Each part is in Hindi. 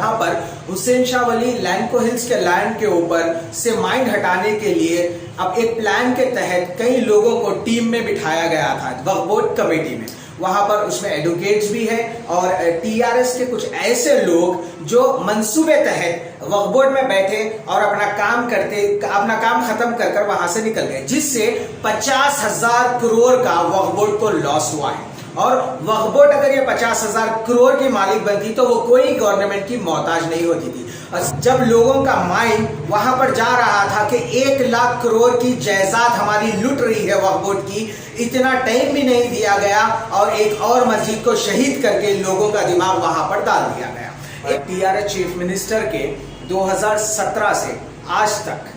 जहां पर हुसैन शाह वली लैंडको हिल्स के लैंड के ऊपर से माइंड हटाने के लिए अब एक प्लान के तहत कई लोगों को टीम में बिठाया गया था वक्फ बोर्ड कमेटी में। वहां पर उसमें एडवोकेट्स भी हैं और टीआरएस के कुछ ऐसे लोग जो मंसूबे तहत वक्फ बोर्ड में बैठे और अपना काम खत्म कर वहां से निकल गए, जिससे 50,000 करोड़ का वक्फ बोर्ड को लॉस हुआ है। और वक्फ बोर्ड अगर ये 50,000 करोड़ की मालिक बनती तो वो कोई गवर्नमेंट की मोहताज नहीं होती थी। जब लोगों का माइंड वहां पर जा रहा था कि 1 लाख करोड़ की जायदाद हमारी लुट रही है वक्फ बोर्ड की, इतना टाइम भी नहीं दिया गया और एक और मस्जिद को शहीद करके लोगों का दिमाग वहां पर डाल दिया गया। टीआरएस चीफ मिनिस्टर के 2017 से आज तक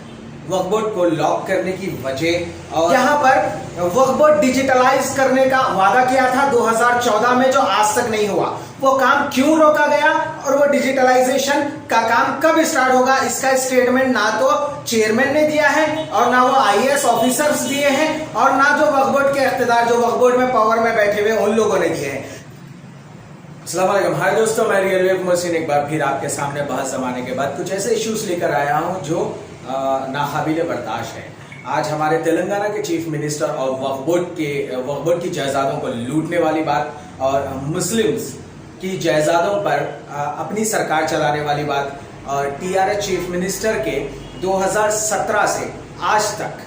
वक्फ बोर्ड को लॉक करने की वजह, और यहाँ पर वक्फ बोर्ड डिजिटलाइज करने का वादा किया था 2014 में, जो आज तक नहीं हुआ। वो काम क्यों रोका गया और वो डिजिटलाइजेशन का काम कब स्टार्ट होगा, इसका स्टेटमेंट ना तो चेयरमैन ने दिया है और ना वो आईएएस ऑफिसर्स दिए हैं और ना जो वक्फ बोर्ड के इख्तियार जो वक्फ बोर्ड में पावर में बैठे हुए उन लोगों ने दिए हैं। अस्सलाम वालेकुम, हाय दोस्तों, मैं रियल मोहसिन एक बार फिर आपके सामने बहुत जमाने के बाद कुछ ऐसे इश्यूज लेकर आया हूं जो नाकाबिले बर्दाश्त है। आज हमारे तेलंगाना के चीफ मिनिस्टर और वक्फ बोर्ड की जायदादों को लूटने वाली बात और मुस्लिम्स की जायदादों पर अपनी सरकार चलाने वाली बात, और टीआरएस चीफ मिनिस्टर के 2017 से आज तक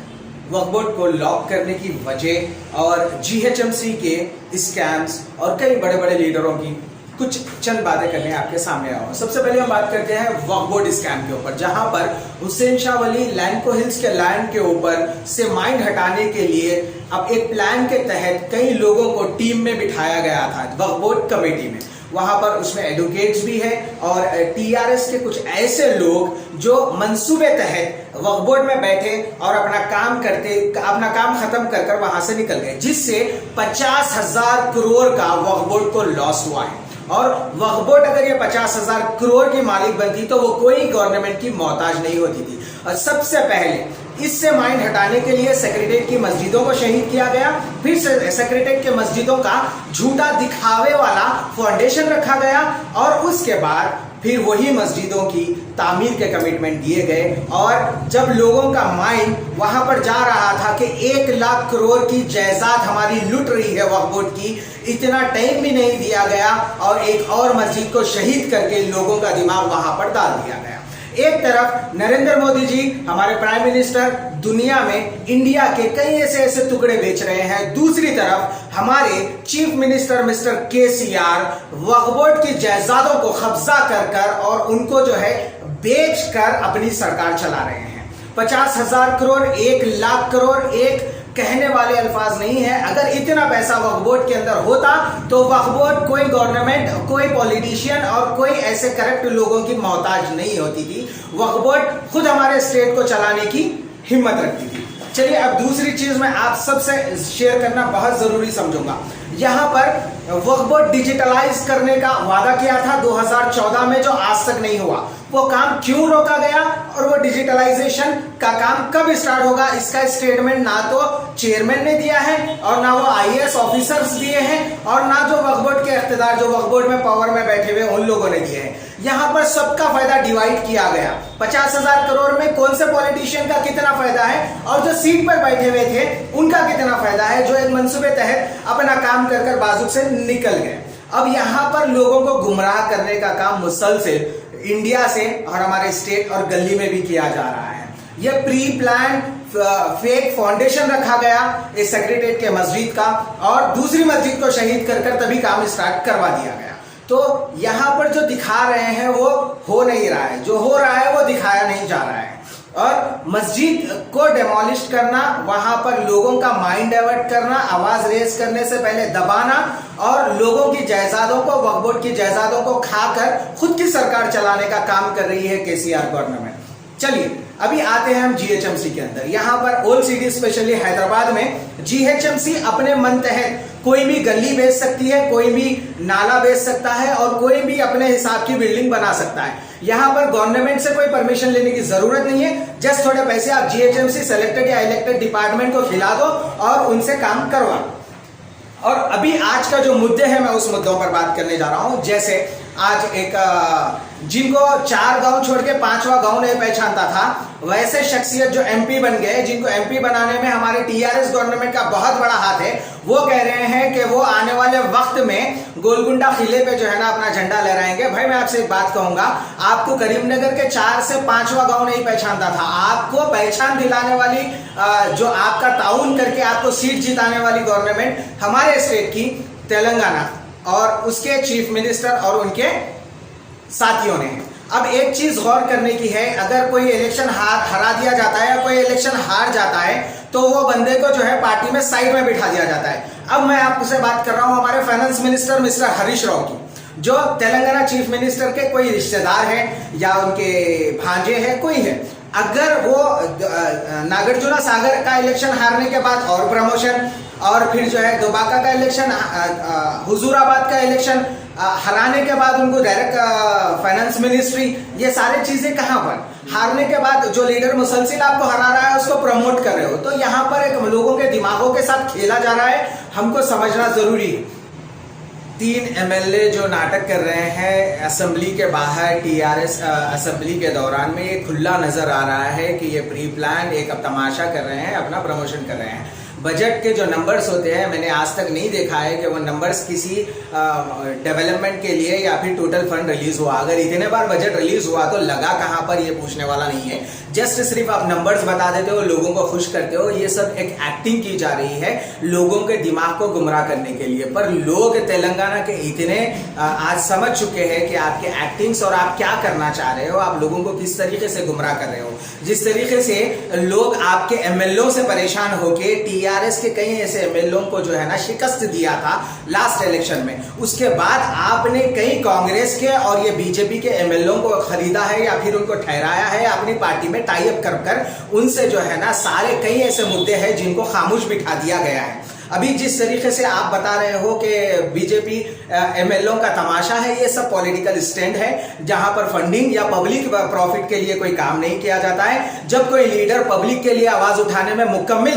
वक्फ बोर्ड को लॉक करने की वजह, और जीएचएमसी के स्कैम्स और कई बड़े बड़े लीडरों की कुछ चंद बातें करने आपके सामने आऊँ। सबसे पहले हम बात करते हैं वक्फ बोर्ड स्कैम के ऊपर, जहां पर हुसैन शाह वली लैंडको हिल्स के लैंड के ऊपर से माइंड हटाने के लिए अब एक प्लान के तहत कई लोगों को टीम में बिठाया गया था वक्फ बोर्ड कमेटी में। वहां पर उसमें एडवोकेट्स भी हैं और टीआरएस के कुछ ऐसे लोग जो मंसूबे तहत वक्फ बोर्ड में बैठे और अपना काम खत्म कर वहां से निकल गए, जिससे 50,000 करोड़ का वक्फ बोर्ड को लॉस हुआ है। और वक्फ बोर्ड अगर ये 50,000 करोड़ की मालिक बनती तो वो कोई गवर्नमेंट की मोहताज नहीं होती थी। और सबसे पहले इससे माइंड हटाने के लिए सेक्रेटेरिएट की मस्जिदों को शहीद किया गया, फिर सेक्रेटेरिएट के मस्जिदों का झूठा दिखावे वाला फाउंडेशन रखा गया, और उसके बाद फिर वही मस्जिदों की तामीर के कमिटमेंट दिए गए। और जब लोगों का माइंड वहां पर जा रहा था कि 1 लाख करोड़ की जायदाद हमारी लुट रही है वक्फ बोर्ड की, इतना टाइम भी नहीं दिया गया और एक और मस्जिद को शहीद करके लोगों का दिमाग वहां पर डाल दिया गया। एक तरफ नरेंद्र मोदी जी हमारे प्राइम मिनिस्टर दुनिया में इंडिया के कई ऐसे टुकड़े बेच रहे हैं, दूसरी तरफ हमारे चीफ मिनिस्टर मिस्टर केसीआर वक्फ बोर्ड की जायदादों को कब्जा कर और उनको जो है बेच कर अपनी सरकार चला रहे हैं। 50,000 करोड़, 1 लाख करोड़ एक कहने वाले अल्फाज नहीं है। अगर इतना पैसा वक्फ बोर्ड के अंदर होता तो वक्फ बोर्ड कोई गवर्नमेंट, कोई पॉलिटिशियन और कोई ऐसे करप्ट लोगों की मोहताज नहीं होती थी। वक्फ बोर्ड खुद हमारे स्टेट को चलाने की हिम्मत रखती थी। चलिए, अब दूसरी चीज मैं आप सबसे शेयर करना बहुत जरूरी समझूंगा। यहां पर वक्फ बोर्ड डिजिटलाइज करने का वादा किया था 2014 में, जो आज तक नहीं हुआ। वो काम क्यों रोका गया और वो डिजिटलाइजेशन का काम कब स्टार्ट होगा, इसका स्टेटमेंट ना तो चेयरमैन ने दिया है और ना वो आईएएस ऑफिसर्स दिए हैं और ना जो वक्फ बोर्ड के इख्तियार जो वक्फ बोर्ड में पावर में बैठे हुए उन लोगों ने दिए हैं। यहां पर सबका फायदा डिवाइड किया गया। 50,000 करोड़ में कौन से पॉलिटिशियन का कितना फायदा है और जो सीट पर बैठे हुए थे उनका कितना फायदा है, जो एक मंसूबे तहत अपना काम कर बाजू से निकल गए। अब यहां पर लोगों को गुमराह करने का काम मुसलसल इंडिया से और हमारे स्टेट और गली में भी किया जा रहा है। यह प्री प्लान फेक फाउंडेशन रखा गया इस सेक्रेटेरिएट के मस्जिद का, और दूसरी मस्जिद को शहीद कर तभी काम स्टार्ट करवा दिया गया। तो यहां पर जो दिखा रहे हैं वो हो नहीं रहा है, जो हो रहा है वो दिखाया नहीं जा रहा है। और मस्जिद को डेमोलिश करना, वहां पर लोगों का माइंड डाइवर्ट करना, आवाज रेज करने से पहले दबाना और लोगों की जायदादों को, वक्फ बोर्ड की जायदादों को खाकर खुद की सरकार चलाने का काम कर रही है केसीआर गवर्नमेंट। चलिए, अभी आते हैं हम जीएचएमसी के अंदर। यहां पर ओल्ड सिटी स्पेशली हैदराबाद में जीएचएमसी अपने मन तहत कोई भी गली बेच सकती है, कोई भी नाला बेच सकता है और कोई भी अपने हिसाब की बिल्डिंग बना सकता है। यहां पर गवर्नमेंट से कोई परमिशन लेने की जरूरत नहीं है। जस्ट थोड़े पैसे आप जीएचएमसी सेलेक्टेड या इलेक्टेड डिपार्टमेंट को खिला दो और उनसे काम करवा दो। और अभी आज का जो मुद्दे हैं मैं उस मुद्दों पर बात करने जा रहा हूं। जैसे आज एक जिनको 4 गांव छोड़ के 5वां गांव नहीं पहचानता था, वैसे शख्सियत जो एमपी बन गए, जिनको एमपी बनाने में हमारे टीआरएस गवर्नमेंट का बहुत बड़ा हाथ है, वो कह रहे हैं कि वो आने वाले वक्त में गोलकुंडा किले पे जो है ना अपना झंडा लहराएंगे। भाई मैं आपसे एक बात कहूंगा, आपको करीमनगर के 4 से 5वां गांव नहीं पहचानता था, आपको पहचान दिलाने वाली जो आपका ताउन करके आपको सीट जिताने वाली गवर्नमेंट हमारे स्टेट की तेलंगाना और उसके चीफ मिनिस्टर और उनके साथियों ने। अब एक चीज गौर करने की है, अगर कोई इलेक्शन हरा दिया जाता है या कोई इलेक्शन हार जाता है तो वो बंदे को जो है पार्टी में साइड में बिठा दिया जाता है। अब मैं आपसे बात कर रहा हूं हमारे finance minister mister Harish Rao की, जो तेलंगाना चीफ मिनिस्टर के कोई रिश्तेदार है या उनके भांजे हैं, कोई है। अगर वो नागार्जुन सागर का इलेक्शन हारने के बाद और प्रमोशन, और फिर जो है दोबाका का इलेक्शन, हुजूराबाद का इलेक्शन हराने के बाद उनको डायरेक्ट फाइनेंस मिनिस्ट्री, ये सारी चीजें कहां पर? हारने के बाद जो लीडर मुसलसिल आपको हरा रहा है उसको प्रमोट कर रहे हो, तो यहां पर एक लोगों के दिमागों के साथ खेला जा रहा है, हमको समझना जरूरी है। 3 एमएलए जो नाटक कर रहे हैं असेंबली के बाहर, टीआरएस असेंबली के दौरान में, ये खुला नजर आ रहा है कि ये प्री प्लान एक अब तमाशा कर रहे हैं, अपना प्रमोशन कर रहे हैं। बजट के जो नंबर्स होते हैं, मैंने आज तक नहीं देखा है कि वो नंबर्स किसी डेवलपमेंट के लिए या फिर टोटल फंड रिलीज हुआ। अगर इतने बार बजट रिलीज हुआ तो लगा कहां पर, ये पूछने वाला नहीं है। जस्ट सिर्फ आप नंबर्स बता देते हो, लोगों को खुश करते हो, ये सब एक एक्टिंग की जा रही है लोगों के दिमाग को गुमराह करने के लिए। पर लोग तेलंगाना के इतने आज समझ चुके हैं कि आपके एक्टिंग्स और आप क्या करना चाह रहे हो, आप लोगों को किस तरीके से गुमराह कर रहे हो। जिस तरीके से लोग आपके एमएलओ से परेशान होके टीआरएस के कई ऐसे एमएलओ को जो है ना शिकस्त दिया था लास्ट इलेक्शन में, उसके बाद आपने कई कांग्रेस के और ये बीजेपी के एमएलओ को खरीदा है या फिर उनको ठहराया है अपनी पार्टी में टाई अप कर उनसे जो है ना सारे कई ऐसे मुद्दे हैं जिनको खामोश बिठा दिया गया है। अभी जिस तरीके से आप बता रहे हो कि बीजेपी एमएलओ का तमाशा है, ये सब पॉलिटिकल स्टैंड है जहां पर फंडिंग या पब्लिक प्रॉफिट के लिए कोई काम नहीं किया जाता है। जब कोई लीडर पब्लिक के लिए आवाज उठाने में मुकम्मल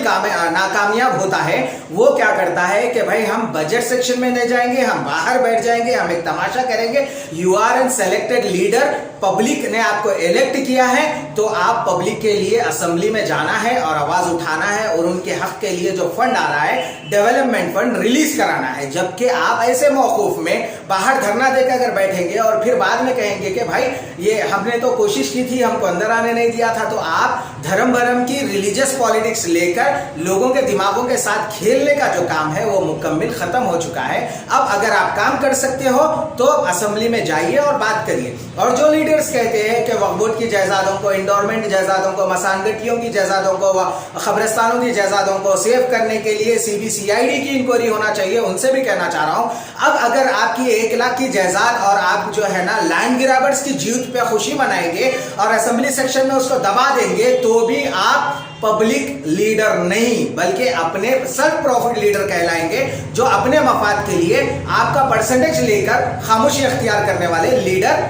नाकामयाब होता है, वो क्या करता है कि भाई हम बजट सेक्शन में नहीं जाएंगे, हम बाहर बैठ जाएंगे, हम एक तमाशा करेंगे। You are an selected leader, public ने आपको इलेक्ट किया है तो आप पब्लिक के लिए असेंबली में जाना है और आवाज उठाना है और उनके हक के लिए जो फंड आ रहा है डेवलपमेंट फंड रिलीज कराना है। जबकि आप ऐसे मौकूफ में बाहर धरना देकर अगर बैठेंगे और फिर बाद में कहेंगे कि भाई ये हमने तो कोशिश की थी, हमको अंदर आने नहीं दिया था, तो आप धर्म भरम की रिलीजियस पॉलिटिक्स लेकर लोगों के दिमागों के साथ खेलने का जो काम है वो मुकम्मल खत्म हो चुका है। अब अगर आप काम कर सकते हो तो असेंबली में जाइए और बात करिए। और जो लीडर्स कहते हैं कि वक्फ बोर्ड की जायदादों को, इंडोरमेंट जायदादों को, मसानगटियों की जायदादों को, खबरस्तानों की जायदादों को सेव करने के लिए सीबीसीआईडी की इंक्वायरी होना चाहिए, उनसे भी कहना चाह रहा हूं, अब अगर आपकी 1 लाख की जायदाद और आप जो है ना लैंड ग्रैबर्स की जीत पे खुशी मनाएंगे और असेंबली सेक्शन में उसको दबा देंगे तो भी आप पब्लिक लीडर नहीं बल्कि अपने सेल्फ प्रॉफिट लीडर कहलाएंगे, जो अपने मफाद के लिए आपका परसेंटेज लेकर खामोशी अख्तियार करने वाले लीडर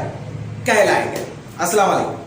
कहलाएंगे। अस्सलाम वालेकुम।